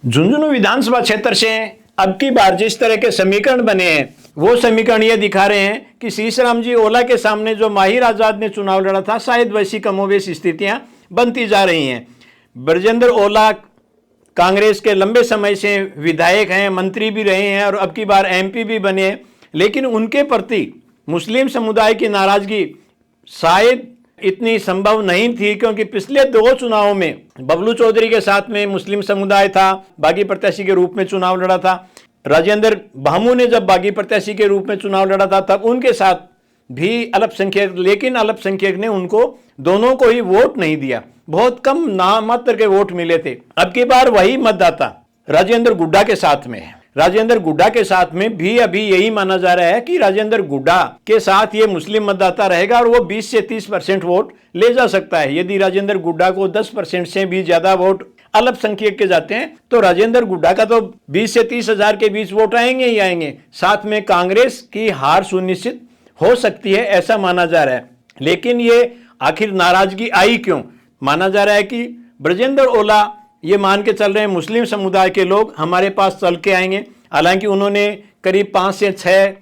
झुंझुनू विधानसभा क्षेत्र से अब की बार जिस तरह के समीकरण बने हैं वो समीकरण ये दिखा रहे हैं कि सीसराम जी ओला के सामने जो माहिर आजाद ने चुनाव लड़ा था शायद वैसी कमोबेश स्थितियां बनती जा रही हैं। ब्रजेंद्र ओला कांग्रेस के लंबे समय से विधायक हैं, मंत्री भी रहे हैं और अब की बार एमपी भी बने हैं, लेकिन उनके प्रति मुस्लिम समुदाय की नाराजगी शायद इतनी संभव नहीं थी, क्योंकि पिछले 2 चुनावों में बबलू चौधरी के साथ में मुस्लिम समुदाय था, बागी प्रत्याशी के रूप में चुनाव लड़ा था। राजेंद्र भामू ने जब बागी प्रत्याशी के रूप में चुनाव लड़ा था तब उनके साथ भी अल्पसंख्यक, लेकिन अल्पसंख्यक ने उनको दोनों को ही वोट नहीं दिया, बहुत कम नामात्र के वोट मिले थे। अब की बार वही मतदाता राजेंद्र गुड्डा के साथ में है। राजेंद्र गुड्डा के साथ में भी अभी यही माना जा रहा है कि राजेंद्र गुड्डा के साथ ये मुस्लिम मतदाता रहेगा और वो 20 से 30% वोट ले जा सकता है। यदि राजेंद्र गुड्डा को 10% से भी ज्यादा वोट अल्पसंख्यक के जाते हैं तो राजेंद्र गुड्डा का तो 20 से 30 हजार के बीच वोट आएंगे ही आएंगे। साथ में कांग्रेस की हार सुनिश्चित हो सकती है, ऐसा माना जा रहा है। लेकिन ये आखिर नाराजगी आई क्यों? माना जा रहा है कि ब्रजेंद्र ओला ये मान के चल रहे हैं मुस्लिम समुदाय के लोग हमारे पास चल के आएंगे। हालांकि उन्होंने करीब 5 से 6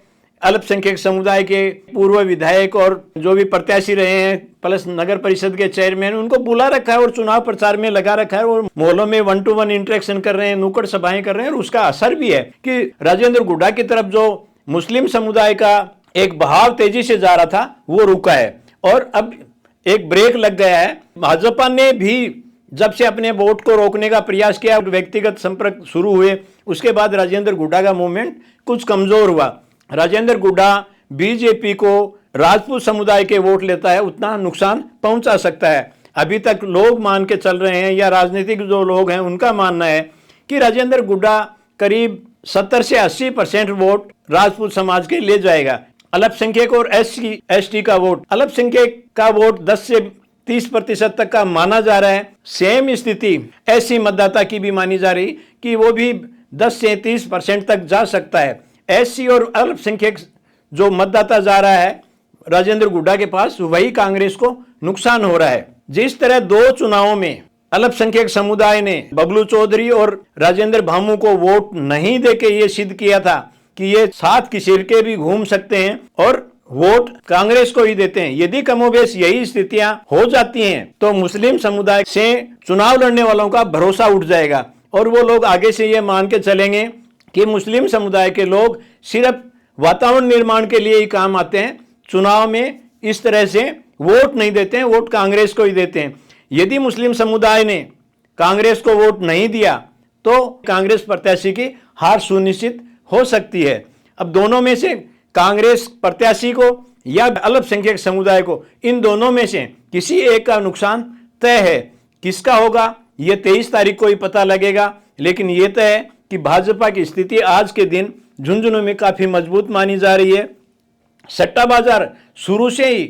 अल्पसंख्यक समुदाय के पूर्व विधायक और जो भी प्रत्याशी रहे हैं प्लस नगर परिषद के चेयरमैन, उनको बुला रखा है और चुनाव प्रचार में लगा रखा है और मोहल्लों में 1-to-1 इंटरेक्शन कर रहे हैं, नुक्कड़ सभाएं कर रहे हैं। और उसका असर भी है कि राजेंद्र गुड्डा की तरफ जो मुस्लिम समुदाय का एक बहाव तेजी से जा रहा था वो रुका है और अब एक ब्रेक लग गया है। भाजपा ने भी जब से अपने वोट को रोकने का प्रयास किया, व्यक्तिगत संपर्क शुरू हुए, उसके बाद राजेंद्र गुड्डा का मूवमेंट कुछ कमजोर हुआ। राजेंद्र गुड्डा बीजेपी को राजपूत समुदाय के वोट लेता है उतना नुकसान पहुंचा सकता है। अभी तक लोग मान के चल रहे हैं या राजनीतिक जो लोग हैं उनका मानना है कि राजेंद्र गुड्डा करीब 70 से 80% वोट राजपूत समाज के ले जाएगा। अल्पसंख्यक और SC/ST का वोट, अल्पसंख्यक का वोट 10 से 30% तक का माना जा रहा है। सेम स्थिति ऐसी मतदाता की भी मानी जा रही कि वो भी 10 से 30% तक जा सकता है। SC और अल्पसंख्यक जो मतदाता जा रहा है राजेंद्र गुड्डा के पास, वही कांग्रेस को नुकसान हो रहा है। जिस तरह 2 चुनावों में अल्पसंख्यक समुदाय ने बबलू चौधरी और राजेंद्र भामू को वोट नहीं देके ये सिद्ध किया था कि ये साथ की सिरके भी घूम सकते हैं और वोट कांग्रेस को ही देते हैं। यदि कमोबेश यही स्थितियां हो जाती हैं तो मुस्लिम समुदाय से चुनाव लड़ने वालों का भरोसा उठ जाएगा और वो लोग आगे से ये मान के चलेंगे कि मुस्लिम समुदाय के लोग सिर्फ वातावरण निर्माण के लिए ही काम आते हैं, चुनाव में इस तरह से वोट नहीं देते हैं, वोट कांग्रेस को ही देते हैं। यदि मुस्लिम समुदाय ने कांग्रेस को वोट नहीं दिया तो कांग्रेस प्रत्याशी की हार सुनिश्चित हो सकती है। अब दोनों में से कांग्रेस प्रत्याशी को या अल्पसंख्यक समुदाय को, इन दोनों में से किसी एक का नुकसान तय है। किसका होगा ये 23 तारीख को ही पता लगेगा। लेकिन ये तय है कि भाजपा की स्थिति आज के दिन झुंझुनू में काफी मजबूत मानी जा रही है। सट्टा बाजार शुरू से ही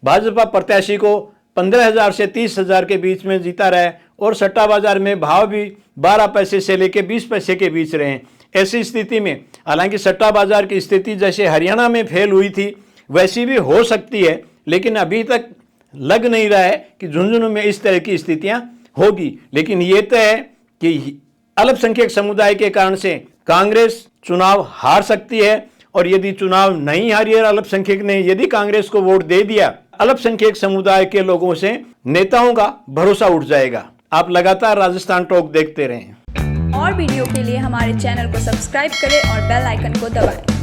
भाजपा प्रत्याशी को 15,000 से 30,000 के बीच में जीता रहा है और सट्टा बाजार में भाव भी 12 पैसे से लेकर 20 पैसे के बीच रहे हैं। ऐसी स्थिति में हालांकि सट्टा बाजार की स्थिति जैसे हरियाणा में फेल हुई थी वैसी भी हो सकती है, लेकिन अभी तक लग नहीं रहा है कि झुंझुनू में इस तरह की स्थितियां होगी। लेकिन ये तय है कि अल्पसंख्यक समुदाय के कारण से कांग्रेस चुनाव हार सकती है और यदि चुनाव नहीं हारी है अल्पसंख्यक ने, यदि कांग्रेस को वोट दे दिया, अल्पसंख्यक समुदाय के लोगों से नेताओं का भरोसा उठ जाएगा। आप लगातार राजस्थान टॉक देखते रहें। और वीडियो के लिए हमारे चैनल को सब्सक्राइब करें और बेल आइकन को दबाएं।